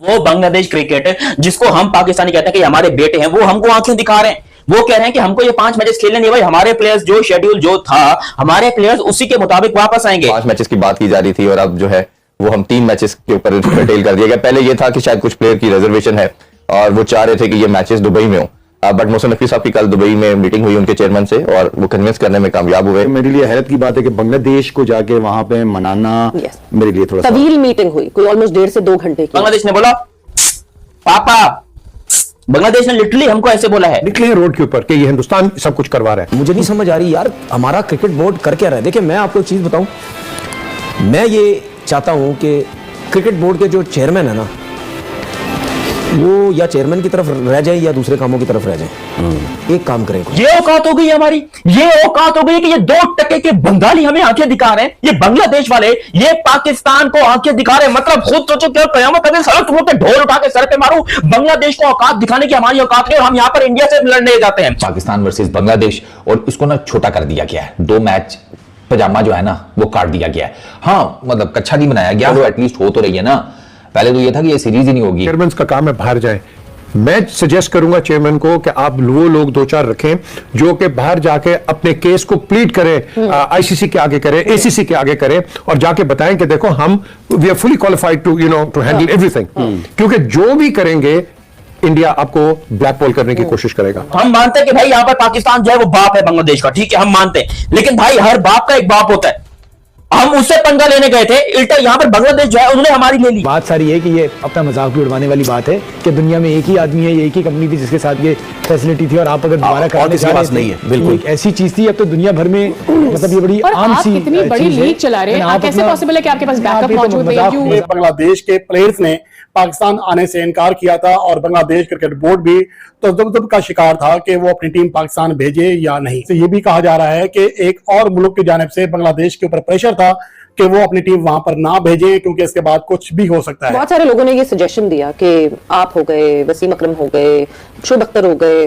वो बांग्लादेश क्रिकेट जिसको हम पाकिस्तानी कहते हैं कि हमारे बेटे हैं, वो हमको आंखें दिखा रहे हैं। वो कह रहे हैं कि हमको ये 5 मैचेस खेलने नहीं, भाई हमारे प्लेयर्स जो शेड्यूल जो था, हमारे प्लेयर्स उसी के मुताबिक वापस आएंगे। 5 मैचेस की बात की जा रही थी और अब जो है वो हम 3 मैचेस के ऊपर डिटेल कर दिया गया। पहले ये था कि शायद कुछ प्लेयर की रिजर्वेशन है और वो चाह रहे थे कि ये मैचेस दुबई में हो, बट मोहसिन नकवी साहब की कल दुबई में मीटिंग हुई उनके चेयरमैन से और वो कन्विंस करने में कामयाब हुए। मेरे लिए हैरत की बात है कि बांग्लादेश को जाके वहां पे मनाना मेरे लिए थोड़ा तवील मीटिंग हुई, कोई ऑलमोस्ट 1.5 से 2 घंटे की। बांग्लादेश ने बोला पापा, बांग्लादेश ने लिटरली हमको ऐसे बोला है, निकले हैं रोड के ऊपर कि ये हिंदुस्तान सब कुछ करवा रहा है। मुझे नहीं समझ आ रही यार, हमारा क्रिकेट बोर्ड कर क्या रहा है। देखिए मैं आपको एक चीज बताऊं, मैं ये चाहता हूं कि क्रिकेट बोर्ड के जो चेयरमैन है ना, वो या चेयरमैन की तरफ रह जाए या दूसरे कामों की तरफ रह जाए। एक काम करें। ये औकात हो गई हमारी, ये औकात हो गई कि ये 2% के बंगाली हमें आंखें दिखा रहे हैं, ये बांग्लादेश वाले ये पाकिस्तान को आंखें दिखा रहे हैं। मतलब खुद सोचो क्या कयामत अगर सड़क पे ढोल उठा के सर पे मारूं, बांग्लादेश को औकात दिखाने की हमारी औकात नहीं, और हम यहां पर इंडिया से लड़ने जाते हैं। पाकिस्तान वर्सेस बांग्लादेश, और इसको ना छोटा कर दिया गया है। 2 मैच पजामा जो है ना वो काट दिया गया है। हाँ मतलब कच्चा नहीं बनाया गया, वो एटलीस्ट हो तो रही है ना। पहले तो ये था कि ये सीरीज ही नहीं होगी। चेयरमैन का काम है बाहर जाए। मैं सजेस्ट करूंगा चेयरमैन को कि आप वो लोग 2-4 रखें जो कि बाहर जाके अपने केस को प्लीड करें, आईसीसी के आगे करें, एसीसी के आगे करें और जाके बताएं कि देखो हम we are fully qualified to to handle everything. क्योंकि जो भी करेंगे इंडिया आपको ब्लैक बॉल करने की कोशिश करेगा। हम मानते हैं कि भाई यहाँ पर पाकिस्तान जो है वो बाप है बांग्लादेश का, ठीक है हम मानते हैं, लेकिन भाई हर बाप का एक बाप होता है। हम उससे पंगा लेने गए थे, उल्टा यहाँ पर बांग्लादेश जो है उन्होंने हमारी ले ली। बात सारी है कि ये अपना मजाक भी उड़वाने वाली बात है कि दुनिया में एक ही आदमी है, एक ही कंपनी थी जिसके साथ ये फैसिलिटी थी, और आप अगर दोबारा कराने जा रहे नहीं है, बिल्कुल ऐसी चीज थी। अब तो दुनिया भर में मतलब ये बड़ी आम सी कितनी बड़ी लीग चला रहे हैं, कैसे पॉसिबल है कि आपके पास बैकअप मौजूद नहीं है? बांग्लादेश के प्लेयर्स ने पाकिस्तान आने से इनकार किया था और बांग्लादेश क्रिकेट बोर्ड भी तजब्जुब का शिकार था कि वो अपनी टीम पाकिस्तान भेजे या नहीं। तो ये भी कहा जा रहा है कि एक और मुल्क की जानिब से बांग्लादेश के ऊपर प्रेशर था कि वो अपनी टीम वहां पर ना भेजे, क्योंकि इसके बाद कुछ भी हो सकता है। बहुत सारे लोगों ने ये सजेशन दिया कि आप हो गए, वसीम अकरम हो गए, शुभ अख्तर हो गए,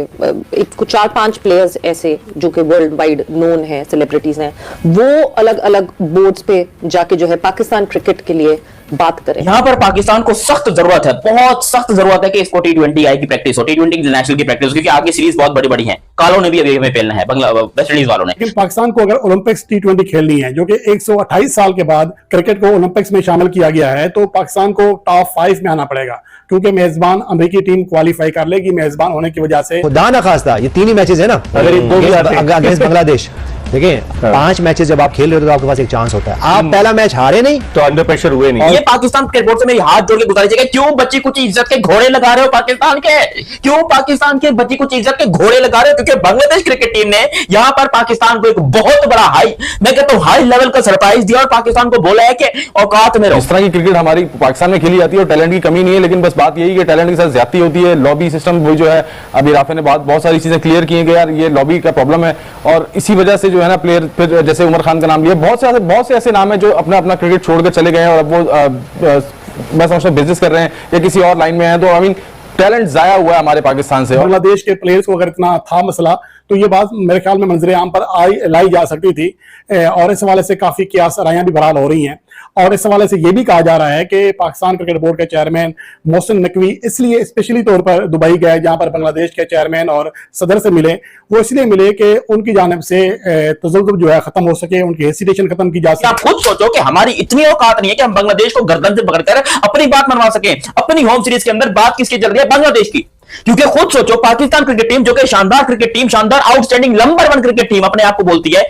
कुछ 4-5 प्लेयर्स ऐसे जो कि वर्ल्ड वाइड नोन हैं, सेलिब्रिटीज हैं, वो अलग अलग बोर्ड्स पे जाके जो है पाकिस्तान क्रिकेट के लिए बात करें। यहाँ पर पाकिस्तान को सख्त जरूरत है, बहुत सख्त जरूरत है कि इसको T20 आई की प्रैक्टिस हो, T20 इंटरनेशनल की प्रैक्टिस, क्योंकि आगे सीरीज बहुत बड़ी बड़ी है। कालो ने भी अभी हमें खेलना है, वेस्ट इंडीज वालों ने। लेकिन पाकिस्तान को अगर ओलंपिक्स T20 खेलनी है, जो कि 128 साल के बाद क्रिकेट को ओलंपिक्स में शामिल किया गया है, तो पाकिस्तान को टॉप 5 में आना पड़ेगा, क्योंकि मेजबान अमेरिकी टीम क्वालिफाई कर लेगी मेजबान होने की वजह से। खुदा ना खास्ता ये 3 ही मैचेस है ना अगेंस्ट बांग्लादेश। देखिए 5 मैचेस जब आप खेल रहे हो तो आपके पास एक चांस होता है। आप पहला मैच हारे नहीं तो अंडर प्रेशर हुए नहीं। ये पाकिस्तान क्रिकेट बोर्ड से मेरी हाथ जोड़ के गुजारिश है, क्यों बच्ची कुछ इज्जत के घोड़े लगा रहे हो पाकिस्तान के? क्यों पाकिस्तान के बच्ची कुछ इज्जत के घोड़े लगा रहे हो? क्योंकि बांग्लादेश क्रिकेट टीम ने यहाँ पर पाकिस्तान को एक बहुत बड़ा मैं कहता हूँ हाई लेवल का सरप्राइज दिया और पाकिस्तान को बोला है कि औकात में रहो। इस तरह की क्रिकेट हमारी पाकिस्तान में खेली जाती है और टैलेंट की कमी नहीं है, लेकिन बस बात यही कि टैलेंट के साथ ज्यादती होती है। लॉबी सिस्टम वो जो है, अभी राफे ने बहुत सारी चीजें क्लियर की हैं कि यार ये लॉबी का प्रॉब्लम है, और इसी वजह से जो है ना प्लेयर फिर जैसे उमर खान का नाम लिया, बहुत से ऐसे नाम है जो अपना क्रिकेट छोड़कर चले गए हैं और अब वो मैं समझता हूं बिजनेस कर रहे हैं या किसी और लाइन में हैं। तो आई मीन टैलेंट जाया हुआ है हमारे पाकिस्तान से। बांग्लादेश के प्लेयर्स को अगर इतना था मसला तो ये बात मेरे ख्याल में मंजरे आम पर लाई जा सकती थी, और इस हवाले से काफी कियास रायां भी बहाल हो रही हैं। और इस हवाले से ये भी कहा जा रहा है कि पाकिस्तान क्रिकेट बोर्ड के चेयरमैन मोहसिन नकवी इसलिए स्पेशली तौर पर दुबई गए, जहां पर बांग्लादेश के चेयरमैन और सदर से मिले। वो इसलिए मिले कि उनकी जानिब से तजल्लुम जो है खत्म हो सके, उनकी हेसिटेशन खत्म की जा सके। आप खुद सोचो कि हमारी इतनी औकात नहीं है कि हम बांग्लादेश को गर्दन से पकड़कर अपनी बात मनवा सके। अपनी होम सीरीज के अंदर बात किसकी चल रही है? बांग्लादेश की। क्योंकि खुद सोचो पाकिस्तान क्रिकेट टीम जो कि शानदार क्रिकेट टीम, शानदार आउटस्टैंडिंग नंबर 1 क्रिकेट टीम अपने आप को बोलती है,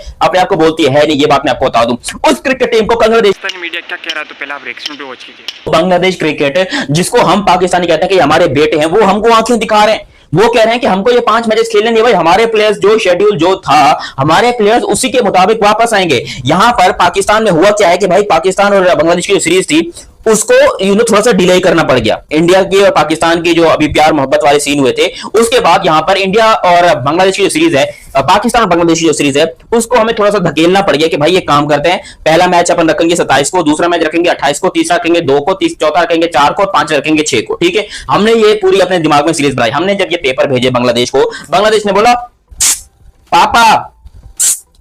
है नहीं, ये बात मैं आपको बता दूं। उस क्रिकेट टीम को बांग्लादेश मीडिया क्या कह रहा है तो पहले आप रिएक्शन पे वॉच कीजिए। बांग्लादेश क्रिकेट जिसको हम पाकिस्तानी कहते हैं कि हमारे बेटे हैं, वो हमको आंखें दिखा रहे हैं। वो कह रहे हैं कि हमको ये 5 मैचेस खेलने नहीं, भाई हमारे प्लेयर्स जो शेड्यूल जो था, हमारे प्लेयर्स उसी के मुताबिक वापस आएंगे। यहां पर पाकिस्तान में हुआ क्या है कि भाई पाकिस्तान और बांग्लादेश की जो सीरीज थी उसको थोड़ा सा डिले करना पड़ गया। इंडिया की और पाकिस्तान की जो अभी प्यार मोहब्बत वाले सीन हुए थे, उसके बाद यहां पर इंडिया और बांग्लादेश की जो सीरीज है, पाकिस्तान और बांग्लादेश की जो सीरीज है, उसको हमें थोड़ा सा धकेलना पड़ गया कि भाई ये काम करते हैं। पहला मैच अपन रखेंगे 27 को, दूसरा मैच रखेंगे 28 को, तीसरा रखेंगे 2 को, चौथा रखेंगे 4 को, 5 रखेंगे 6 को। ठीक है, हमने ये पूरी अपने दिमाग में सीरीज बनाई। हमने जब ये पेपर भेजे बांग्लादेश को, बांग्लादेश ने बोला पापा,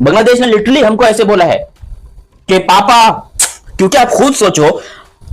बांग्लादेश ने लिटरली हमको ऐसे बोला है कि पापा, क्योंकि आप खुद सोचो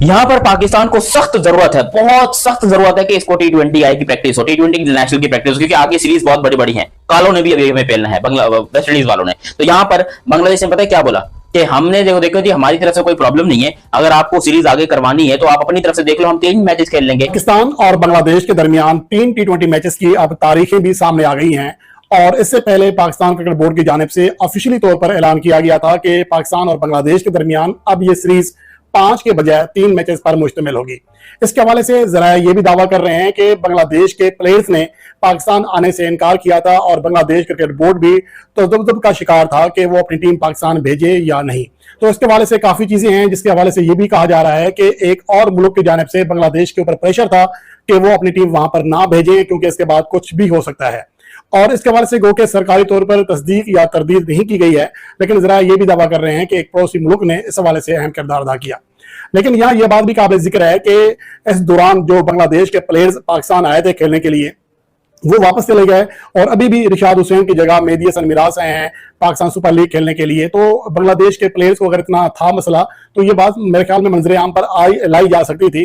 यहां पर पाकिस्तान को सख्त जरूरत है, बहुत सख्त जरूरत है कि इसको T20 की प्रैक्टिस हो, T20 इंटरनेशनल की प्रैक्टिस हो, क्योंकि आगे सीरीज बहुत बड़ी बड़ी है। कालों ने भी अभी हमें पेलना है, वेस्ट इंडीज वालों ने। तो यहां पर बांग्लादेश ने पता है क्या बोला कि हमने देखो जी हमारी तरफ से कोई प्रॉब्लम नहीं है, अगर आपको सीरीज आगे करवानी है तो आप अपनी तरफ से देख लो, हम 3 मैचेस खेल लेंगे। पाकिस्तान और बांग्लादेश के दरमियान 3 T20 मैचेस की अब तारीखें भी सामने आ गई हैं और इससे पहले पाकिस्तान क्रिकेट बोर्ड की जानिब से ऑफिशियली तौर पर ऐलान किया गया था कि पाकिस्तान और बांग्लादेश के दरमियान अब ये सीरीज 5 के बजाय 3 मैचेस पर मुश्तमिल होगी। इसके हवाले से जरा ये भी दावा कर रहे हैं कि बांग्लादेश के प्लेयर्स ने पाकिस्तान आने से इनकार किया था और बांग्लादेश क्रिकेट बोर्ड भी तजब्जुब का शिकार था कि वो अपनी टीम पाकिस्तान भेजे या नहीं। तो इसके हवाले से काफी चीजें हैं, जिसके हवाले से ये भी कहा जा रहा है कि एक और मुल्क की जानिब से बांग्लादेश के ऊपर प्रेशर था कि वो अपनी टीम वहां पर ना भेजे, क्योंकि इसके बाद कुछ भी हो सकता है। और इसके हवाले से गो के सरकारी तौर पर तस्दीक या तरदीद नहीं की गई है, लेकिन जरा ये भी दावा कर रहे हैं कि एक पड़ोसी मुल्क ने इस हवाले से अहम किरदार अदा किया। लेकिन यहाँ यह बात भी काबिल जिक्र है कि इस दौरान जो बांग्लादेश के प्लेयर्स पाकिस्तान आए थे खेलने के लिए वो वापस चले गए और अभी भी रिशाद हुसैन की जगह मेहदी हसन मिराज आए हैं पाकिस्तान सुपर लीग खेलने के लिए। तो बांग्लादेश के प्लेयर्स को अगर इतना था मसला तो ये बात मेरे ख्याल में मंजरे आम पर लाई जा सकती थी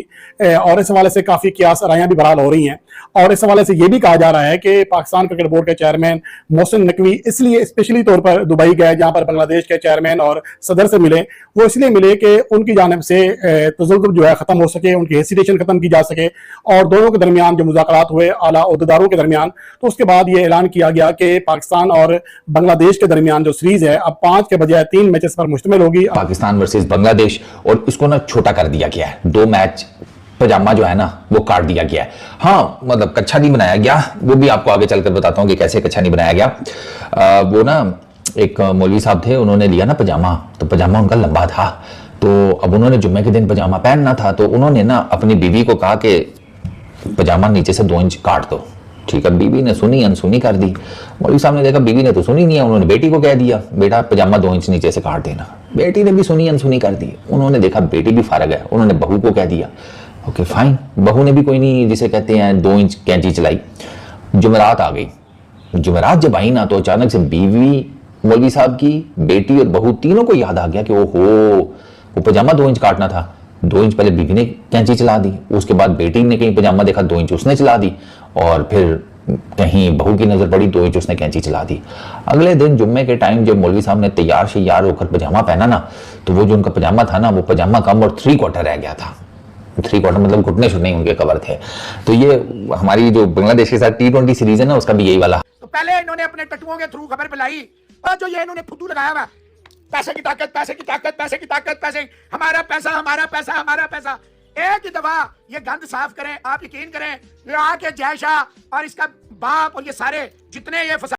और इस हवाले से काफी कियास रायां भी बहाल हो रही हैं। और इस हवाले से ये भी कहा जा रहा है कि पाकिस्तान क्रिकेट बोर्ड के चेयरमैन मोहसिन नकवी इसलिए स्पेशली तौर पर दुबई गए जहां पर बांग्लादेश के चेयरमैन और सदर से मिले, वो इसलिए मिले कि उनकी जानिब से तजल्लुम जो है खत्म हो सके, उनकी हेसिटेशन खत्म की जा सके और दोनों के दरमियान जो मुज़ाकरात हुए आला ओहदेदारों के दरमियान, तो उसके बाद ये ऐलान किया गया कि पाकिस्तान और बांग्लादेश के दरमियान जो सीरीज है अब 5 के बजाय 3 मैचेस पर मुश्तमिल होगी। पाकिस्तान वर्सेस बांग्लादेश, और इसको ना छोटा कर दिया गया है, 2 मैच पजामा जो है ना वो काट दिया गया है। हाँ मतलब कच्छा नहीं बनाया गया, वो भी आपको आगे चलकर बताता हूँ कि कैसे कच्छा नहीं बनाया गया। वो ना एक मौलवी साहब थे, उन्होंने लिया ना पजामा, तो पजामा उनका लंबा था, तो अब उन्होंने जुम्मे के दिन पजामा पहनना था, तो उन्होंने ना अपनी बीवी को कहा कि पजामा नीचे से 2 इंच काट दो। ठीक है, बीवी ने सुनी, अनसुनी कर दी। मौलवी साहब ने देखा बीवी ने तो सुनी नहीं है, उन्होंने बेटी को कह दिया बेटा पजामा 2 इंच नीचे से काट देना। बेटी ने भी सुनी अनसुनी कर दी। उन्होंने देखा बेटी भी फारग है, उन्होंने बहू को कह दिया। ओके फाइन, बहू ने भी कोई नहीं जिसे कहते हैं 2 इंच कैंची चलाई। जुमेरात आ गई। जुमेरात जब आई ना तो अचानक से बीवी, मौलवी साहब की बेटी और बहू तीनों को याद आ गया कि ओहो वो पजामा 2 इंच काटना था। 2 इंच पहले बीवी ने कैंची चला दी, उसके बाद बेटी ने कहीं पजामा देखा 2 इंच उसने चला दी, और फिर कहीं बहू की नजर पड़ी 2 इंच उसने कैंची चला दी। अगले दिन जुम्मे के टाइम जब मौलवी साहब ने तैयार शेयार होकर पजामा पहना ना, तो वो जो उनका पजामा था ना वो पजामा कम और 3/4 रह गया था। 3/4 मतलब घुटने शुटने उनके कवर थे। तो ये हमारी जो बांग्लादेश के साथ T20 सीरीज है ना उसका भी यही वाला। तो पहले इन्होंने अपने टट्टुओं के थ्रू खबर फैलाई और जो ये इन्होंने फुद्दू लगाया हुआ पैसे की ताकत, पैसे की ताकत, पैसे की ताकत, पैसे, हमारा पैसा, हमारा पैसा, हमारा पैसा। एक ही दफा ये गंद साफ करें, आप यकीन करें, ये आके जय शाह और इसका बाप और ये सारे जितने ये